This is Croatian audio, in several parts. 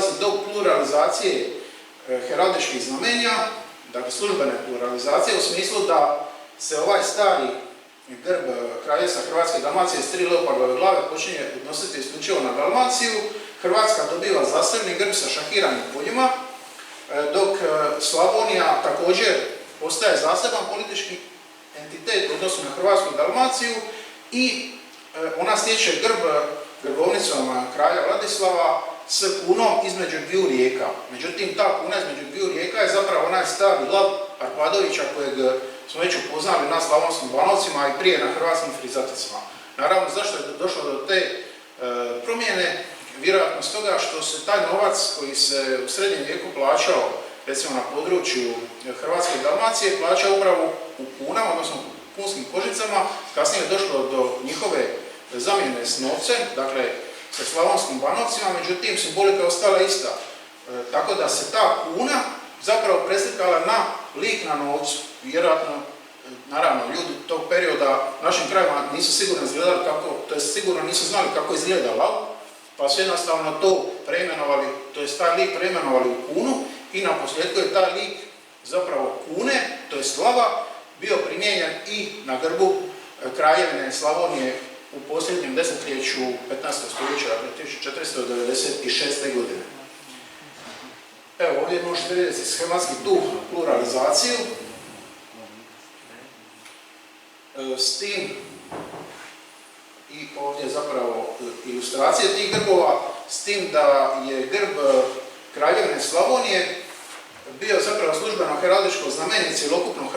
dolazi do pluralizacije heraldičkih znamenja, dakle službene pluralizacije u smislu da se ovaj stari grb Kraljevstva Hrvatske i Dalmacije s 3 leopardove glave počinje odnositi isključivo na Dalmaciju. Hrvatska dobiva zasebni grb sa šahiranim poljima, dok Slavonija također postaje zaseban politički entitet u odnosu na Hrvatsku i Dalmaciju i ona stječe grbovnicom kralja Vladislava s kunom između dviju rijeka. Međutim, ta kuna između dviju rijeka je zapravo onaj stari lav Arpadovića kojeg smo već upoznali na slavonskim Banovcima i prije na hrvatskim Frizaticima. Naravno, zašto je došlo do te promjene? Vjerojatno s toga što se taj novac koji se u srednjem vijeku plaćao, recimo na području Hrvatske i Dalmacije, plaćao upravo u kunama, odnosno u kunskim kožicama. Kasnije je došlo do njihove zamjene s novcem, dakle sa slavonskim Banovcima, međutim simbolika je ostala ista. Tako da se ta kuna zapravo preslikala na lik na novcu. Vjerojatno, naravno, ljudi tog perioda našim krajima nisu sigurno izgledali kako, to jest sigurno nisu znali kako izgleda lav, pa su jednostavno to preimenovali, to jest taj lik preimenovali u kunu i na posljedku je taj lik zapravo kune, to jest lava, bio primijenjen i na grbu Kraljevine Slavonije u posljednjem desetljeću 15. stoljeća, dakle 1496. godine. Evo, ovdje možete vidjeti schematski tu pluralizaciju. S tim i ovdje zapravo ilustracije tih grbova, s tim da je grb Kraljevine Slavonije bio zapravo službeno heraldičko znamenje cjelokupnog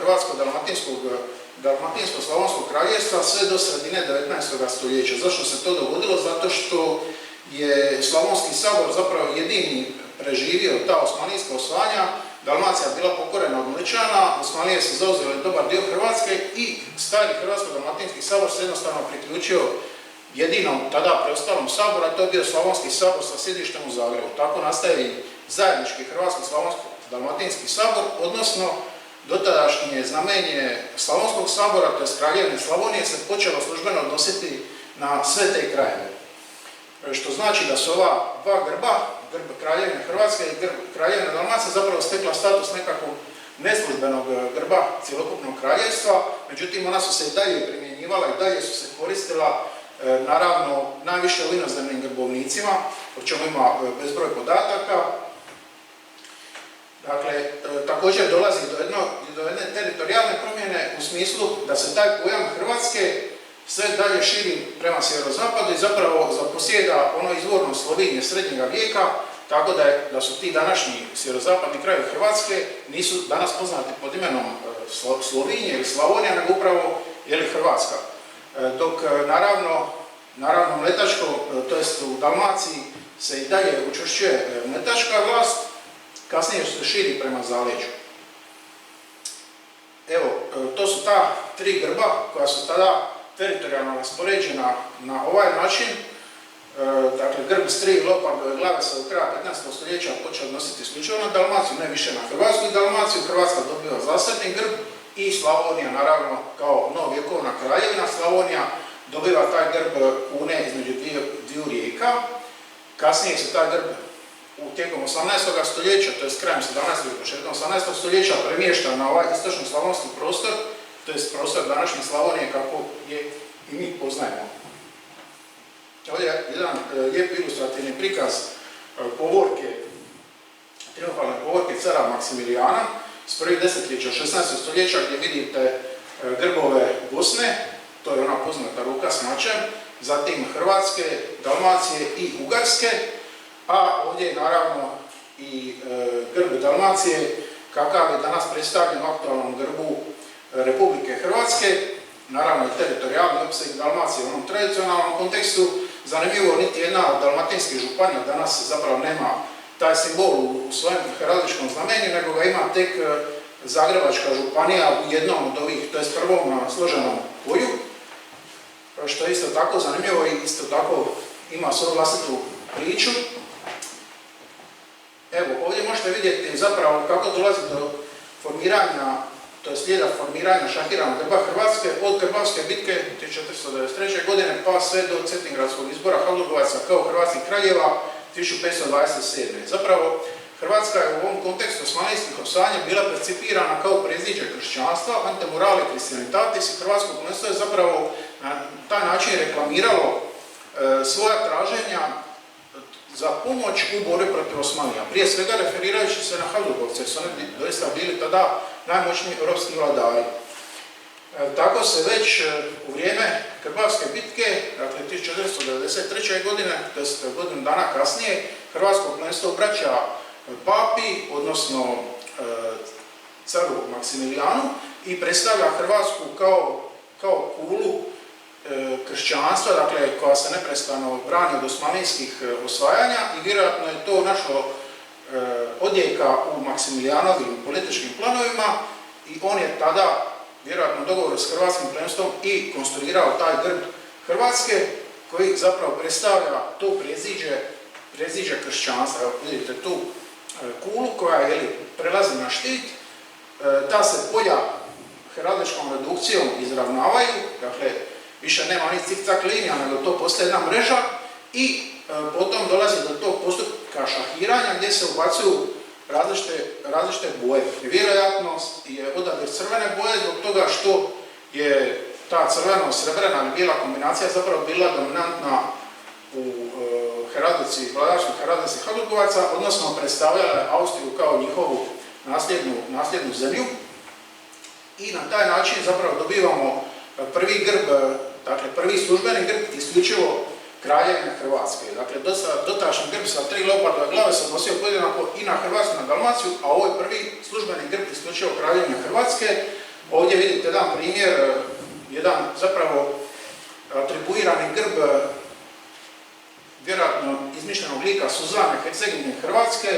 Dalmatinsko-Slavonskog kraljevstva sve do sredine 19. stoljeća. Zašto se to dogodilo? Zato što je Slavonski sabor zapravo jedini preživio ta osmanlijska osvajanja. Dalmacija je bila pokorena od Mličana, Osmanlije su zauzeli dobar dio Hrvatske i stari Hrvatsko-Dalmatinski sabor se jednostavno priključio jedinom tada preostalom saboru, a to je bio Slavonski sabor sa sjedištem u Zagrebu. Tako nastaje i zajednički Hrvatsko-Dalmatinski sabor, odnosno dotadašnje znamenje Slavonskog sabora, to je Kraljevine Slavonije, se počelo službeno odnositi na sve te krajeve. Što znači da su ova dva grba, grb Kraljevine Hrvatske i grb Kraljevine Dalmacije, zapravo stekla status nekakvog neslužbenog grba cjelokupnog kraljevstva, međutim ona su se i dalje primjenjivala i dalje su se koristila, naravno najviše u inozemnim grbovnicima, o čemu ima bezbroj podataka. Dakle, također dolazi do jedne teritorijalne promjene u smislu da se taj pojam Hrvatske sve dalje širi prema sjeverozapadu i zapravo zaposjeda ono izvorno Slovinje srednjega vijeka, tako da su ti današnji sjeverozapadni krajevi Hrvatske nisu danas poznati pod imenom Slovinje ili Slavonija, nego upravo Hrvatska. Dok naravno mletačko, to jest u Dalmaciji se i dalje učvršćuje mletačka vlast, kasnije se širi prema zaleđu. Evo, to su ta tri grba koja su tada teritorijalno raspoređena na ovaj način. Dakle, grb s 3 leopardove glave se od kraja 15. stoljeća počeo odnositi isključivo na Dalmaciju, ne više na Hrvatsku i Dalmaciju. Hrvatska dobiva zasebni grb i Slavonija, naravno, kao novovjekovna kraljevina, Slavonija dobiva taj grb kune između dviju rijeka. Kasnije se taj grb tijekom 18. stoljeća, to je krajem 17. i početkom 18. stoljeća, premješta na ovaj istočno slavonski prostor, to je prostor današnje Slavonije kako je i mi poznajemo. Ovdje je jedan lijep ilustrativni prikaz triumfalne povorke cara Maksimilijana s prvih desetljeća 16. stoljeća gdje vidite grbove Bosne, to je ona poznata ruka s mačem, zatim Hrvatske, Dalmacije i Ugarske, a ovdje je naravno i grb Dalmacije kakav je danas predstavljen u aktualnom grbu Republike Hrvatske, naravno i teritorijalni opseg Dalmacije u onom tradicionalnom kontekstu. Zanimljivo, niti jedna od dalmatinskih županija danas zapravo nema taj simbol u svojem heraldičkom znamenju, nego ga ima tek Zagrebačka županija u jednom od ovih, to je prvom složenom polju, što je isto tako zanimljivo i isto tako ima svoju vlastitu priču. Evo, ovdje možete vidjeti zapravo kako dolazi do formiranja, to je slijeda formiranja šahiranog grba Hrvatske od Krbavske bitke 1493. godine pa sve do Cetingradskog izbora Habsburgovaca kao hrvatskih kraljeva 1527. Zapravo, Hrvatska je u ovom kontekstu osmanlijskih osvajanja bila percipirana kao preziđe kršćanstva, antemorale christianitatis, i hrvatsko konstvo je zapravo na taj način reklamiralo svoja traženja za pomoć u borbi protiv Osmanlija. Prije svega referirajući se na Habsburgovce, su oni doista bili tada najmoćniji europski vladari. Tako se već u vrijeme Krbavske bitke, dakle 1493. godine, tj. godinu dana kasnije, hrvatsko knjezstvo vraća papi, odnosno caru Maksimilijanu, i predstavlja Hrvatsku kao kulu kršćanstva, dakle, koja se neprestano brani od osmanlijskih osvajanja, i vjerojatno je to našlo odjeka u Maksimilijanovim političkim planovima, i on je tada, vjerojatno dogovor s hrvatskim plemstvom, i konstruirao taj grb Hrvatske, koji zapravo predstavlja to preziđe kršćanstva. Evo, vidite tu kulu koja prelazi na štit, ta se polja heraldičkom redukcijom izravnavaju, dakle, više nema ni cik-cak linija, nego to postaje jedna mreža, i potom dolazi do tog postupka šahiranja gdje se ubacuju različite boje. Vjerojatno je odabir crvene boje zbog toga što je ta crveno-srebrena ili bijela kombinacija zapravo bila dominantna u heraldici, vladarskoj heraldici Habsburgovaca, odnosno predstavljala je Austriju kao njihovu nasljednu zemlju, i na taj način zapravo dobivamo prvi grb, dakle prvi službeni grb isključivo Kraljevine Hrvatske. Dakle, dotašnji grb sa 3 leopardove glave se odnosio podjednako i na Hrvatsku i na Dalmaciju, a ovo je prvi službeni grb isključivo Kraljevine Hrvatske. Ovdje vidite jedan primjer, jedan zapravo atribuirani grb vjerojatno izmišljenog lika Suzane, Herceginje Hrvatske,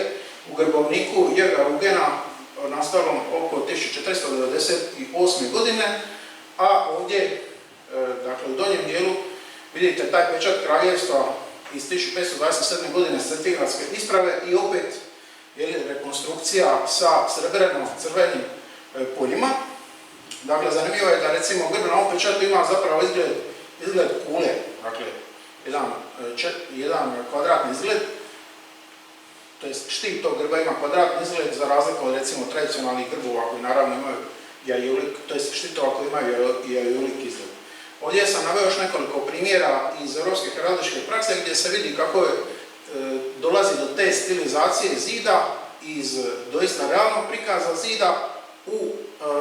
u grbovniku Jega Rugena, nastalom oko 1498. godine, a ovdje, dakle, u donjem dijelu vidite taj pečat kraljevstva iz 1527. godine s Cetingradske isprave, i opet rekonstrukcija sa srebreno-crvenim poljima. Dakle, zanimljivo je da recimo grb na ovom pečatu ima zapravo izgled kule, dakle, jedan kvadratni izgled, to je štit tog grba ima kvadratni izgled, za razliku od recimo tradicionalnih grbova koji naravno imaju jajulik, to je štitova koji imaju jajulik izgled. Ovdje sam naveo još nekoliko primjera iz europske heraldičke prakse gdje se vidi kako dolazi do te stilizacije zida iz doista realnog prikaza zida u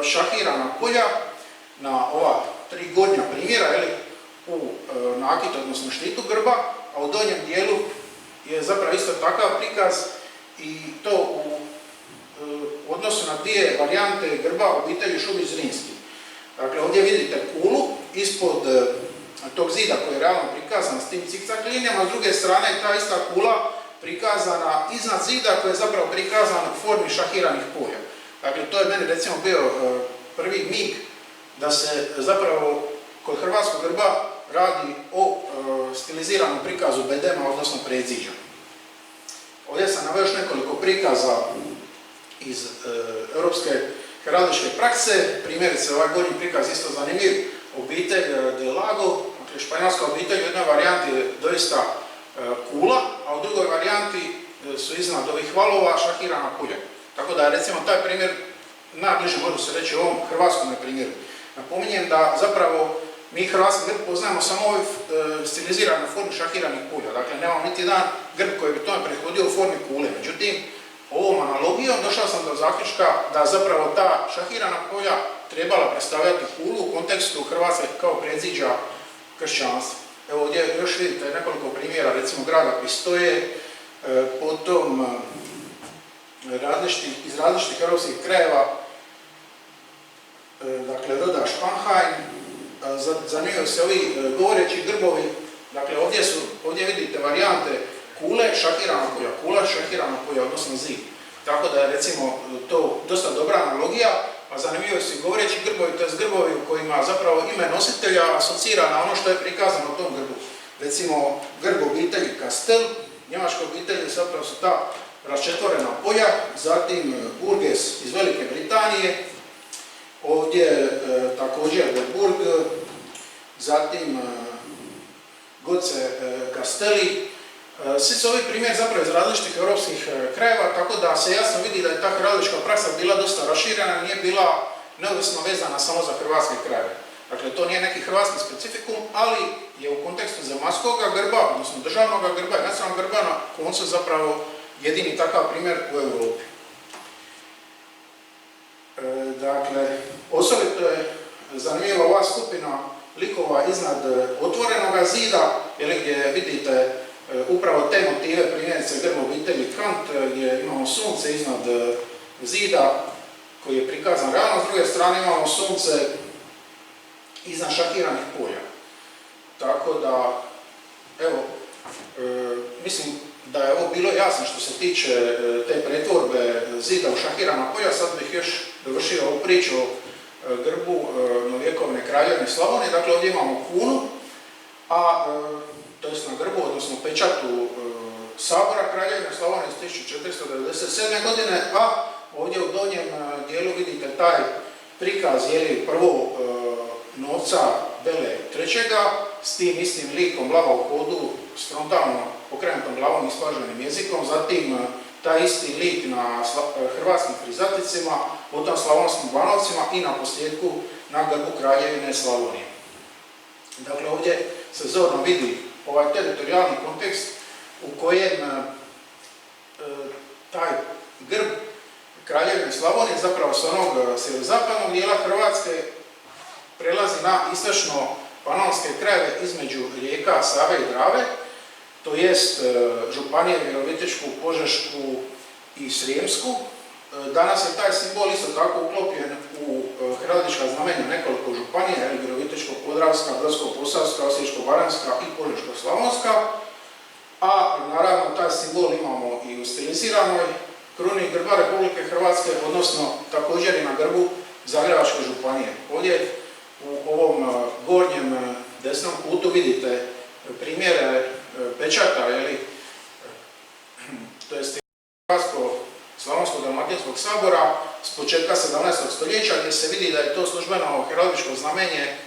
šahirana polja na ova 3 gornja primjera, u nakit, odnosno štitu grba, a u donjem dijelu je zapravo isto takav prikaz, i to u odnosu na 2 varijante grba obitelji Šubić-Zrinski. Dakle, ovdje vidite kulu ispod tog zida koji je realno prikazan s tim cik-cak linijama, s druge strane je ta ista kula prikazana iznad zida koji je zapravo prikazan u formi šahiranih polja. Dakle, to je meni recimo bio prvi mig da se zapravo kod hrvatskog grba radi o stiliziranom prikazu bedema, odnosno predziđa. Ovdje sam naveo još nekoliko prikaza iz europske heraldičke prakse. Primjerice, ovaj gornji prikaz isto zanimljiv, obitelj de Lago, dakle španjolska obitelj, u jednoj varijanti je doista kula, a u drugoj varijanti su iznad ovih valova šahirana polja. Tako da je recimo taj primjer najbliže, može se reći, ovom hrvatskom primjeru. Napominjem da zapravo mi hrvatski grb poznajemo samo ovoj stiliziranoj formi šahiranih polja. Dakle, nemamo niti jedan grb koji bi tome prethodio u formi kule. Međutim, ovom analogijom došao sam do zaključka da zapravo ta šahirana polja trebala predstavljati kulu u kontekstu Hrvatske kao predziđa kršćanstva. Evo ovdje još vidite nekoliko primjera, recimo grada Pistoje, potom iz različitih europskih krajeva, dakle roda Španhajm. Zanimljivo se ovi govoreći grbovi, dakle ovdje vidite varijante kule, šahirana polja, kula, šahirana polja, odnosno zid. Tako da je recimo to dosta dobra analogija, a zanimljivo su i govoreći grbovi, to je grbovi u kojima zapravo ime nositelja asocira na ono što je prikazano u tom grbu. Recimo grb obitelji Kastel, njemačke obitelji zapravo su ta raščetvorena polja, zatim Burges iz Velike Britanije, ovdje također Burg, zatim Goce Castelli, Svi su ovi primjeri zapravo iz različitih europskih krajeva, tako da se jasno vidi da je ta heraldička praksa bila dosta raširena, nije bila neovisno vezana samo za hrvatske krajeve. Dakle, to nije neki hrvatski specifikum, ali je u kontekstu zemaljskog grba, odnosno državnog grba i nacionalnog grba na koncu zapravo jedini takav primjer u Europi. Dakle, osobito je zanimljiva ova skupina likova iznad otvorenog zida, gdje vidite upravo te motive, primjerice grb obitelji Kant, gdje imamo sunce iznad zida koji je prikazan realno, s druge strane imamo sunce iznad šakiranih polja. Tako da, evo, mislim da je ovo bilo jasno što se tiče te pretvorbe zida u šakirana polja. Sad bih još dovršio ovu priču o grbu novovjekovne kraljevine Slavonije. Dakle, ovdje imamo kunu, to jest na grbu, odnosno pečatu Sabora kraljevine Slavonije iz 1497. godine, a ovdje u donjem dijelu vidite taj prikaz prvo novca Bele III. S tim istim likom lava u hodu s frontalno okrenutom glavom i ispaženim jezikom, zatim taj isti lik na hrvatskim frizaticima, potom slavonskim banovcima i na posljedku na grbu kraljevine Slavonije. Dakle, ovdje se zorno vidi ovaj teritorijalni kontekst u kojem taj grb kraljevine Slavonije zapravo s onog sjeverozapadnog dijela Hrvatske prelazi na istočno-panonske krajeve između rijeka Save i Drave, to jest županije Virovitičku, Požešku i Srijemsku. Danas je taj simbol isto tako uklopljen u heraldička znamenja nekoliko županija, Virovitičko-podravska, Brodsko-posavska, Osječko-baranjska i Požeško-slavonska, a naravno taj simbol imamo i u stiliziranoj kruni grba Republike Hrvatske, odnosno također i na grbu Zagrebačke županije. Ovdje u ovom gornjem desnom kutu vidite primjere pečata, to jest Hrvatsko-slavonsko-dalmatinskog sabora s početka 17. stoljeća, gdje se vidi da je to službeno heraldičko znamenje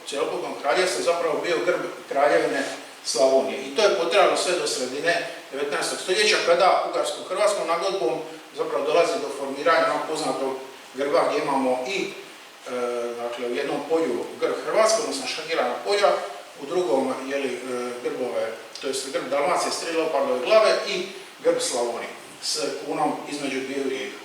cjelokupnog kraljevstva zapravo bio grb kraljevine Slavonije. I to je potrajalo sve do sredine 19. stoljeća, kada ugarsko-hrvatskom nagodbom zapravo dolazi do formiranja onog poznatog grba gdje imamo i dakle, u jednom polju grb Hrvatske, odnosno šakirana polja, u drugom grbove, to je grb Dalmacije s 3 leopardove glave i grb Slavonije s kunom između dviju rijeka.